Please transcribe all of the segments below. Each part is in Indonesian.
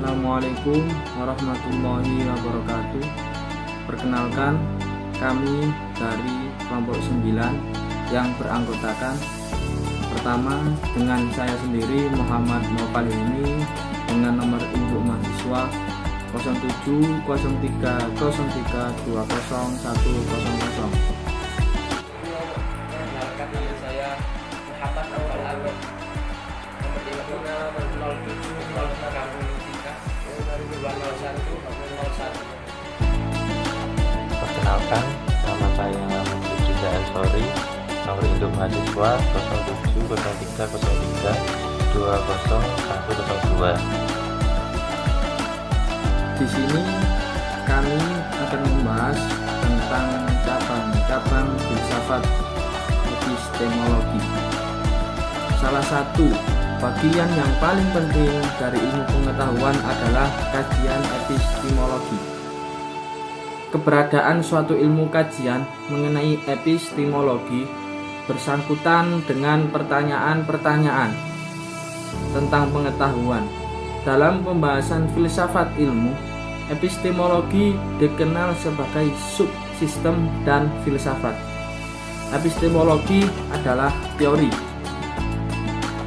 Assalamualaikum warahmatullahi wabarakatuh. Perkenalkan, kami dari kelompok 9 yang beranggotakan pertama dengan saya sendiri Muhammad Nopal ini dengan nomor induk mahasiswa 0703032010. Perkenalkan, nama saya Muhammad Nopal Alwet, nomor induk 07032001. Perkenalkan, nama saya Muhammad Ansori, nomor induk mahasiswa 070303200102. Di sini kami akan membahas tentang cabang-cabang filsafat epistemologi. Salah satu bagian yang paling penting dari ilmu pengetahuan adalah kajian epistemologi. Keberadaan suatu ilmu kajian mengenai epistemologi bersangkutan dengan pertanyaan-pertanyaan tentang pengetahuan. Dalam pembahasan filsafat ilmu, epistemologi dikenal sebagai subsistem dan filsafat. Epistemologi adalah teori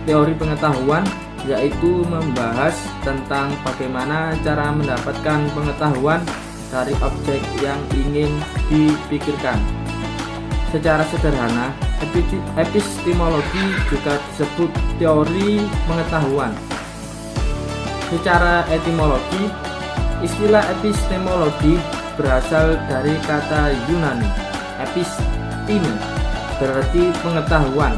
pengetahuan, yaitu membahas tentang bagaimana cara mendapatkan pengetahuan dari objek yang ingin dipikirkan. Secara sederhana, epistemologi juga disebut teori pengetahuan. Secara etimologi, istilah epistemologi berasal dari kata Yunani episteme berarti pengetahuan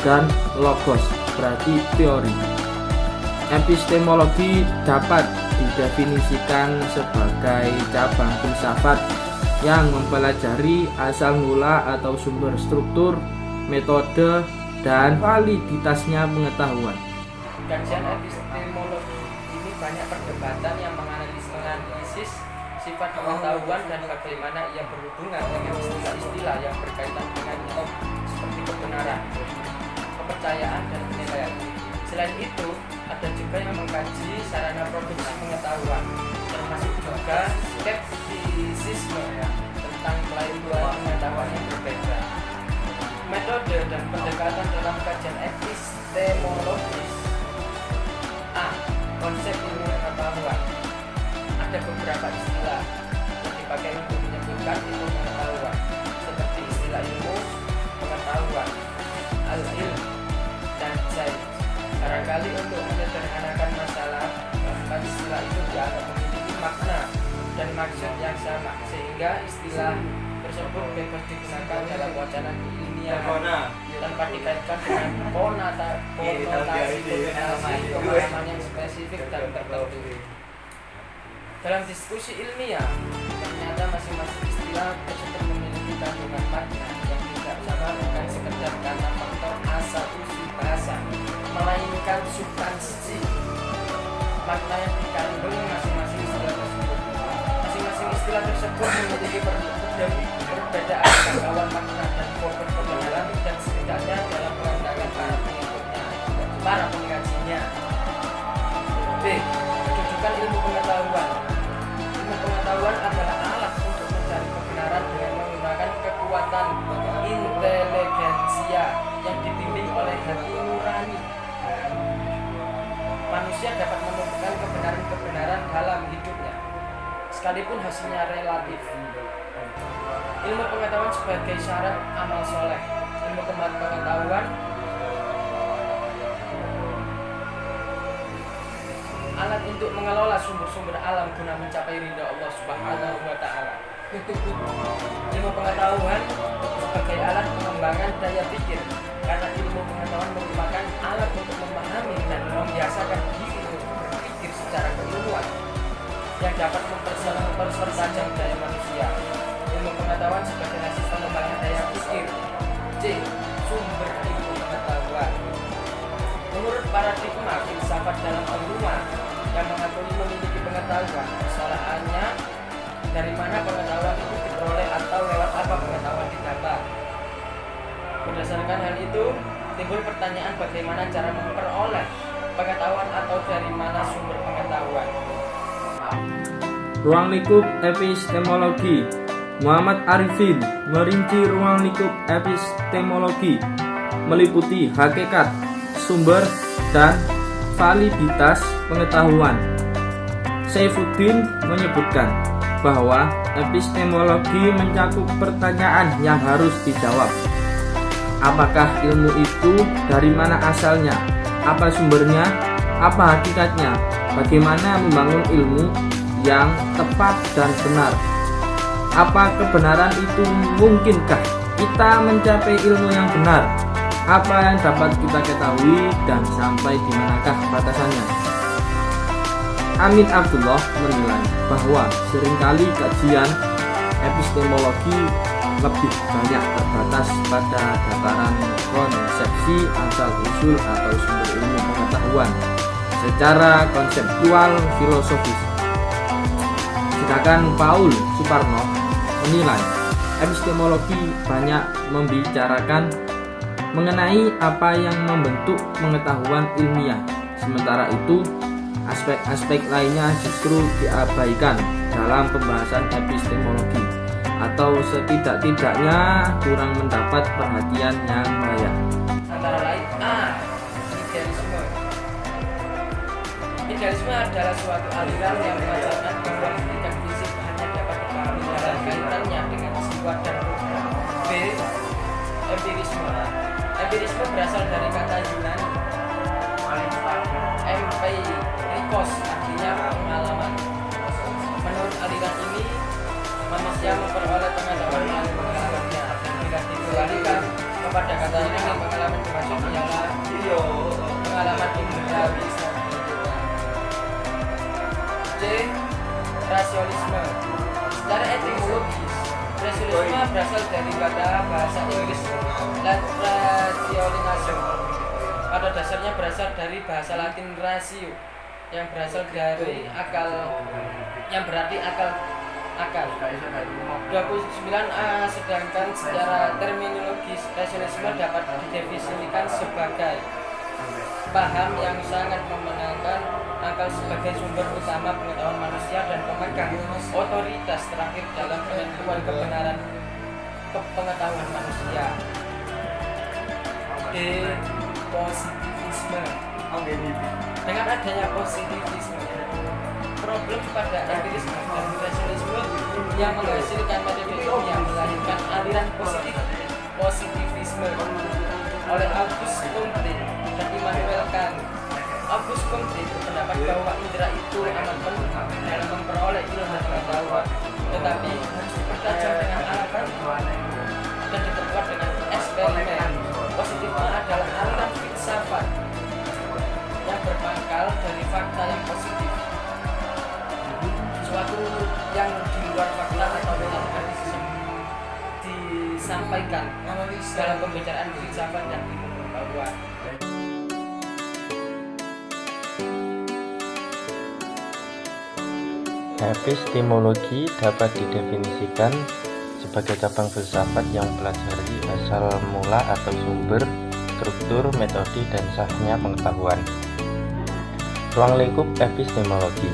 dan logos berarti teori. Epistemologi dapat didefinisikan sebagai cabang filsafat yang mempelajari asal mula atau sumber struktur, metode, dan validitasnya pengetahuan. Kajian epistemologi ini banyak perdebatan yang menganalisis sifat pengetahuan dan bagaimana ia berhubungan dengan istilah-istilah yang berkaitan dengan seperti kebenaran, kepercayaan, dan penilaian. Selain itu, ada juga yang mengkaji sarana produksi pengetahuan, termasuk juga skeptisisme tentang kelainan pengetahuan yang berbeda. Metode dan pendekatan dalam kajian epistemologis. Konsep ilmu pengetahuan. Ada beberapa istilah yang dipakai untuk menyebutkan ilmu pengetahuan, seperti istilah ilmu pengetahuan, al-ilm, dan sains. Barangkali untuk menyederhanakan masalah, keempat istilah itu dianggap memiliki makna dan maksud yang sama, sehingga istilah tersebut bebas digunakan dalam wacana ilmiah tanpa dikaitkan dengan konotasi pemahaman yang spesifik dan tertentu. Dalam diskusi ilmiah, ternyata masing-masing istilah tersebut memiliki kandungan makna yang tidak sama, bukan sekedar karena faktor asal-usul bahasa, melainkan substansi makna yang dikandung masing-masing istilah tersebut. Masing-masing istilah tersebut memiliki perbedaan jangkauan makna dan bobot kebenaran, dan setidaknya dalam pandangan para pengkajinya. B. Kedudukan ilmu pengetahuan. Ilmu pengetahuan adalah alat untuk mencari kebenaran dengan menggunakan kekuatan inteligensia yang dibimbing oleh hati nurani. Manusia dapat menemukan kebenaran-kebenaran dalam hidupnya, sekalipun hasilnya relatif. Ilmu pengetahuan sebagai syarat amal soleh. Ilmu pengetahuan alat untuk mengelola sumber-sumber alam guna mencapai ridha Allah Subhanahu wa Ta'ala. Ilmu pengetahuan sebagai alat pengembangan daya pikir, karena ilmu pengetahuan merupakan alat untuk memahami dan membiasakan diri untuk berpikir secara keilmuan yang dapat mempertajam daya manusia. Ilmu pengetahuan sebagai hasil pengembangan daya pikir. C. Sumber ilmu pengetahuan. Menurut paradigma filsafat dalam ilmuwan yang mengakui memiliki pengetahuan, persoalannya dari mana pengetahuan itu diperoleh atau lewat apa pengetahuan didapat. Berdasarkan hal itu, timbul pertanyaan bagaimana cara memperoleh pengetahuan atau dari mana sumber pengetahuan. Ruang lingkup epistemologi. Muhammad Arifin merinci ruang lingkup epistemologi meliputi hakikat, sumber, dan validitas pengetahuan. Saifuddin menyebutkan bahwa epistemologi mencakup pertanyaan yang harus dijawab. Apakah ilmu itu dari mana asalnya? Apa sumbernya? Apa hakikatnya? Bagaimana membangun ilmu yang tepat dan benar? Apa kebenaran itu mungkinkah kita mencapai ilmu yang benar? Apa yang dapat kita ketahui dan sampai di manakah batasannya? Amin Abdullah menilai bahwa seringkali kajian epistemologi lebih banyak terbatas pada tataran konsepsi asal-usul atau sumber ilmu pengetahuan secara konseptual filosofis. Sedangkan Paul Suparno menilai epistemologi banyak membicarakan mengenai apa yang membentuk pengetahuan ilmiah, sementara itu aspek-aspek lainnya justru diabaikan dalam pembahasan epistemologi, atau setidak-tidaknya kurang mendapat perhatian yang layak. Antara lain idealisme. Idealisme adalah suatu aliran yang mengajarkan bahwa hakikat fisik hanya dapat dipahami dalam kaitannya dengan jiwa dan ruh. B. Empirisme. Empirisme berasal dari kata Yunani empirikos, artinya pengalaman. Menurut aliran ini, manusia memperoleh pengetahuan melalui pengalamannya. Bila dikembalikan kepada kata Yunani, pengalaman dimaksud ialah pengalaman indrawi. C. Rasionalisme. Secara etimologis, rasionalisme berasal dari kata bahasa Inggris rationalism. Pada dasarnya berasal dari bahasa Latin ratio, yang berasal dari akal, yang berarti akal. 29A. Sedangkan secara terminologis, rasionalisme dapat didefinisikan sebagai paham yang sangat memenangkan akal sebagai sumber utama pengetahuan manusia dan pemegang otoritas terakhir dalam penentuan kebenaran pengetahuan manusia. D. Positivisme. Dengan adanya positivisme, problem pada empirisme dan rasionalisme yang menghasilkan metode ilmiah melahirkan aliran positivisme oleh Auguste Comte dan Immanuel Kant. Auguste Comte berpendapat bahwa indera itu amat penting dalam memperoleh ilmu pengetahuan, tetapi harus dipertajam dengan alat bantu dan diperkuat dengan eksperimen. Positifisme adalah aliran filsafat yang berpangkal dari fakta yang positif, suatu yang di luar fakta atau kenyataan disampaikan dalam pembicaraan filsafat dan ilmu pengetahuan. Epistemologi dapat didefinisikan sebagai cabang filsafat yang mempelajari asal mula atau sumber, struktur, metode, dan sahnya pengetahuan. Ruang lingkup epistemologi.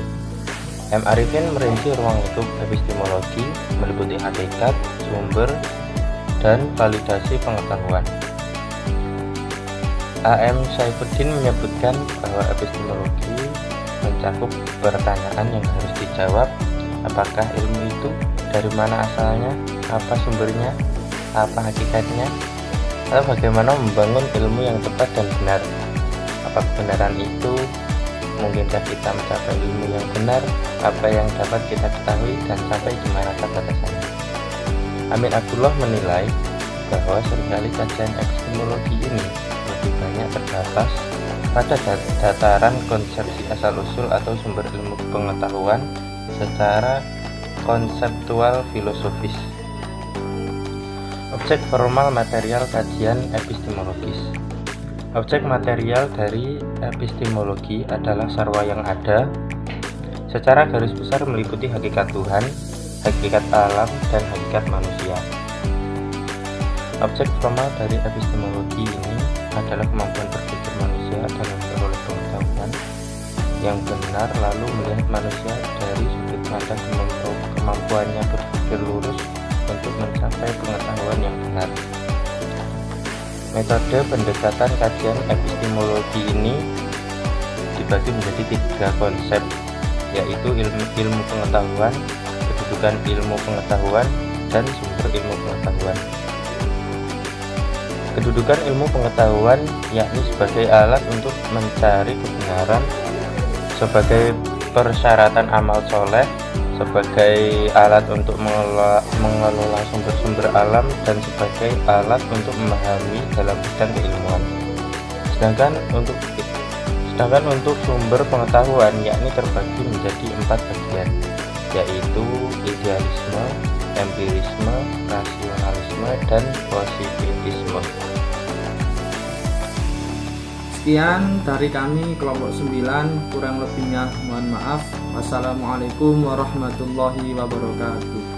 M. Arifin merinci ruang lingkup epistemologi meliputi hakikat, sumber, dan validasi pengetahuan. A.M. Saifuddin menyebutkan bahwa epistemologi mencakup pertanyaan yang harus dijawab. Apakah ilmu itu dari mana asalnya, apa sumbernya, apa hakikatnya, atau bagaimana membangun ilmu yang tepat dan benar. Apa kebenaran itu, mungkinkah kita mencapai ilmu yang benar, apa yang dapat kita ketahui, dan sampai di mana batasannya. Amin Abdullah menilai bahwa seringkali kajian epistemologi ini lebih banyak terbatas pada dataran konsepsi asal-usul atau sumber ilmu pengetahuan secara konseptual filosofis. Objek formal material kajian epistemologis. Objek material dari epistemologi adalah sarwa yang ada, secara garis besar meliputi hakikat Tuhan, hakikat alam, dan hakikat manusia. Objek formal dari epistemologi ini adalah kemampuan berpikir manusia dalam memperoleh pengetahuan yang benar, lalu melihat manusia dari sudut pada kemampuannya berpikir lurus untuk mencapai pengetahuan yang benar. Metode pendekatan kajian epistemologi ini dibagi menjadi 3 konsep, yaitu ilmu pengetahuan, kedudukan ilmu pengetahuan, dan sumber ilmu pengetahuan. Kedudukan ilmu pengetahuan yakni sebagai alat untuk mencari kebenaran, sebagai persyaratan amal soleh, sebagai alat untuk mengelola sumber-sumber alam, dan sebagai alat untuk memahami dalam bidang keilmuan. Sedangkan untuk sumber pengetahuan yakni terbagi menjadi 4 bagian, yaitu idealisme, empirisme, rasionalisme, dan positivisme. Sekian dari kami kelompok 9, kurang lebihnya mohon maaf. Wassalamualaikum warahmatullahi wabarakatuh.